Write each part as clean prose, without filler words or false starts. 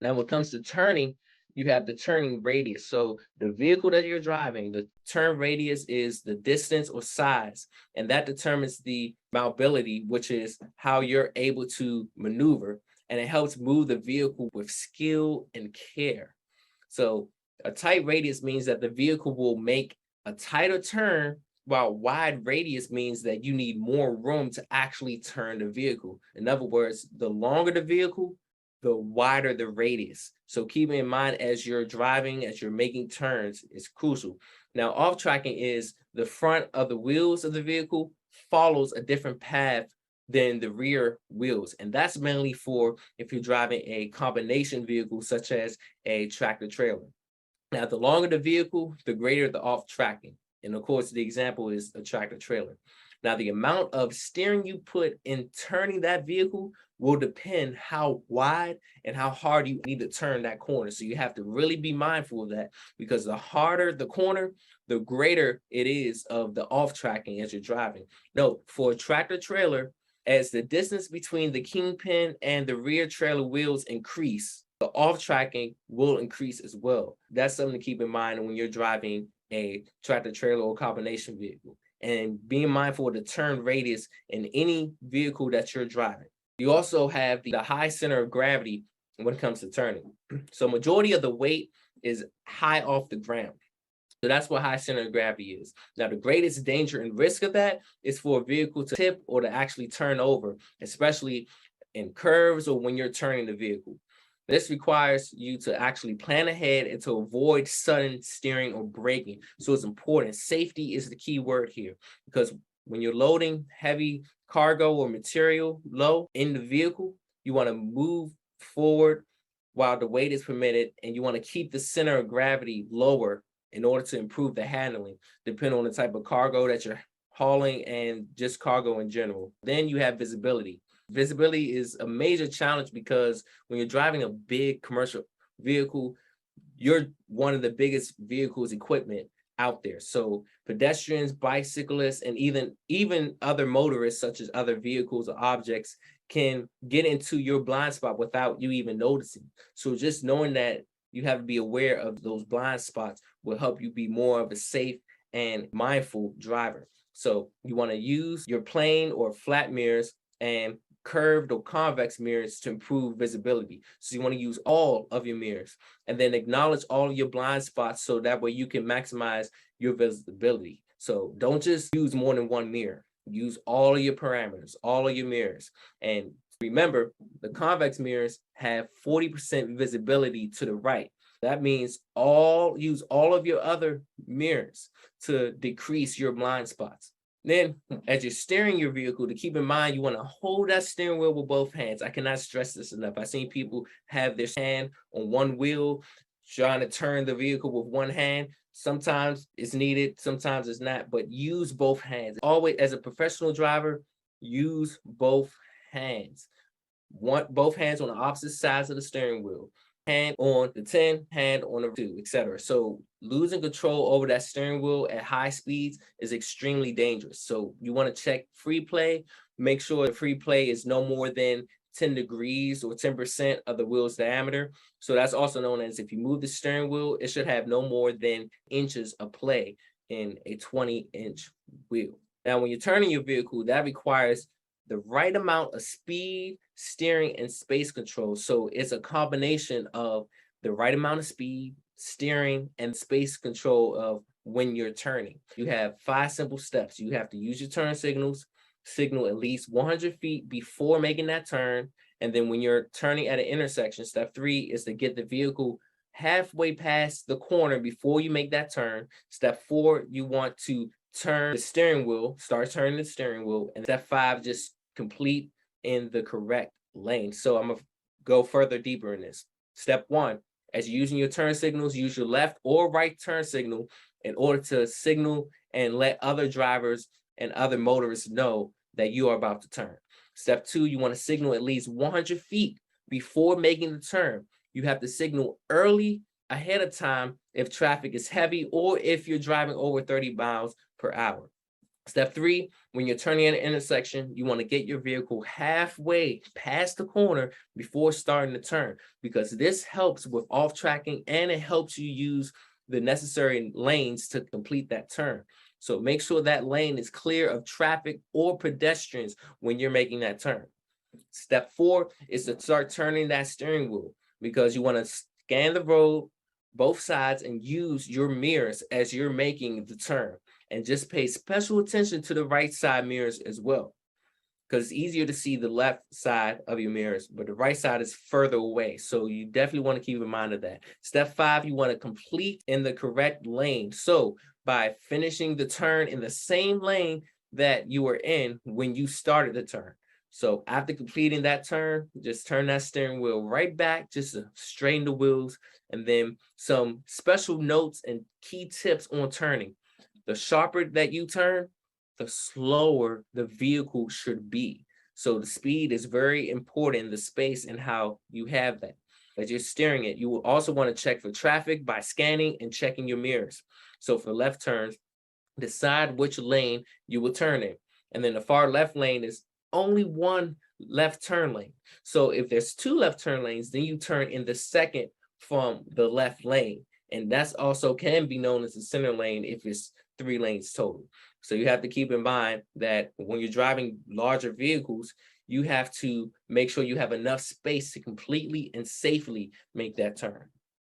Now, when it comes to turning, you have the turning radius. So the vehicle that you're driving, the turn radius is the distance or size, and that determines the mobility, which is how you're able to maneuver, and it helps move the vehicle with skill and care. So a tight radius means that the vehicle will make a tighter turn, while wide radius means that you need more room to actually turn the vehicle. In other words, the longer the vehicle, the wider the radius. So keep in mind as you're driving, as you're making turns, is crucial. Now, off tracking is the front of the wheels of the vehicle follows a different path than the rear wheels. And that's mainly for if you're driving a combination vehicle, such as a tractor trailer. Now, the longer the vehicle, the greater the off tracking. And of course, the example is a tractor trailer. Now, the amount of steering you put in turning that vehicle will depend how wide and how hard you need to turn that corner. So you have to really be mindful of that, because the harder the corner, the greater it is of the off tracking as you're driving. Note, for a tractor trailer, as the distance between the kingpin and the rear trailer wheels increase, the off tracking will increase as well. That's something to keep in mind when you're driving a tractor trailer or combination vehicle, and being mindful of the turn radius in any vehicle that you're driving. You also have the high center of gravity when it comes to turning. So majority of the weight is high off the ground. So that's what high center of gravity is. Now, the greatest danger and risk of that is for a vehicle to tip or to actually turn over, especially in curves or when you're turning the vehicle. This requires you to actually plan ahead and to avoid sudden steering or braking. So it's important. Safety is the key word here, because when you're loading heavy cargo or material low in the vehicle, you want to move forward while the weight is permitted, and you want to keep the center of gravity lower in order to improve the handling, depending on the type of cargo that you're hauling and just cargo in general. Then you have visibility. Visibility is a major challenge because when you're driving a big commercial vehicle, you're one of the biggest vehicles equipment out there. So pedestrians, bicyclists, and even other motorists, such as other vehicles or objects, can get into your blind spot without you even noticing. So just knowing that you have to be aware of those blind spots will help you be more of a safe and mindful driver. So you want to use your plane or flat mirrors and curved or convex mirrors to improve visibility. So you want to use all of your mirrors and then acknowledge all of your blind spots so that way you can maximize your visibility. So don't just use more than one mirror. Use all of your parameters, all of your mirrors. And remember, the convex mirrors have 40% visibility to the right. That means use all of your other mirrors to decrease your blind spots. Then, as you're steering your vehicle, to keep in mind, you want to hold that steering wheel with both hands. I cannot stress this enough. I've seen people have their hand on one wheel, trying to turn the vehicle with one hand. Sometimes it's needed, sometimes it's not, but use both hands. Always, as a professional driver, use both hands. Both hands on the opposite sides of the steering wheel. Hand on the 10, hand on the 2, etc. So losing control over that steering wheel at high speeds is extremely dangerous. So you want to check free play. Make sure the free play is no more than 10 degrees or 10% of the wheel's diameter. So that's also known as, if you move the steering wheel, it should have no more than inches of play in a 20-inch wheel. Now, when you're turning your vehicle, that requires the right amount of speed, steering, and space control. So it's a combination of the right amount of speed, steering, and space control of when you're turning. You have 5 simple steps. You have to use your turn signals, signal at least 100 feet before making that turn. And then when you're turning at an intersection, step 3 is to get the vehicle halfway past the corner before you make that turn. Step 4, you want to turn the steering wheel, start turning the steering wheel. And step 5, just complete in the correct lane. So I'm gonna go further deeper in this. Step 1, as you're using your turn signals, use your left or right turn signal in order to signal and let other drivers and other motorists know that you are about to turn. Step 2, you want to signal at least 100 feet before making the turn. You have to signal early ahead of time if traffic is heavy or if you're driving over 30 miles per hour. Step 3, when you're turning at an intersection, you want to get your vehicle halfway past the corner before starting the turn, because this helps with off tracking and it helps you use the necessary lanes to complete that turn. So make sure that lane is clear of traffic or pedestrians when you're making that turn. Step 4 is to start turning that steering wheel, because you want to scan the road, both sides, and use your mirrors as you're making the turn. And just pay special attention to the right side mirrors as well, because it's easier to see the left side of your mirrors, but the right side is further away. So you definitely want to keep in mind of that. Step 5, you want to complete in the correct lane. So by finishing the turn in the same lane that you were in when you started the turn. So after completing that turn, just turn that steering wheel right back, just to straighten the wheels. And then some special notes and key tips on turning. The sharper that you turn, the slower the vehicle should be. So the speed is very important, the space and how you have that. As you're steering it, you will also want to check for traffic by scanning and checking your mirrors. So for left turns, decide which lane you will turn in. And then the far left lane is only one left turn lane. So if there's 2 left turn lanes, then you turn in the second from the left lane. And that's also can be known as the center lane if it's 3 lanes total. So you have to keep in mind that when you're driving larger vehicles, you have to make sure you have enough space to completely and safely make that turn.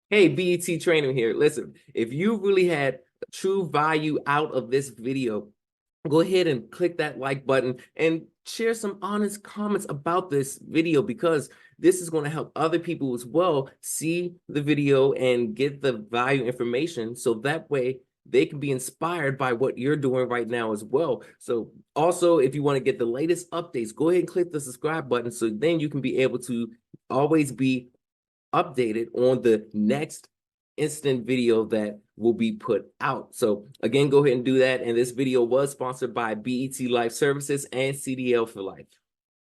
Hey, BET Trainer here. Listen, if you really had true value out of this video, go ahead and click that like button and share some honest comments about this video, because this is going to help other people as well see the video and get the value information, so that way they can be inspired by what you're doing right now as well. So also, if you want to get the latest updates, go ahead and click the subscribe button, so then you can be able to always be updated on the next instant video that will be put out. So again, go ahead and do that. And this video was sponsored by BET Life Services and CDL for Life.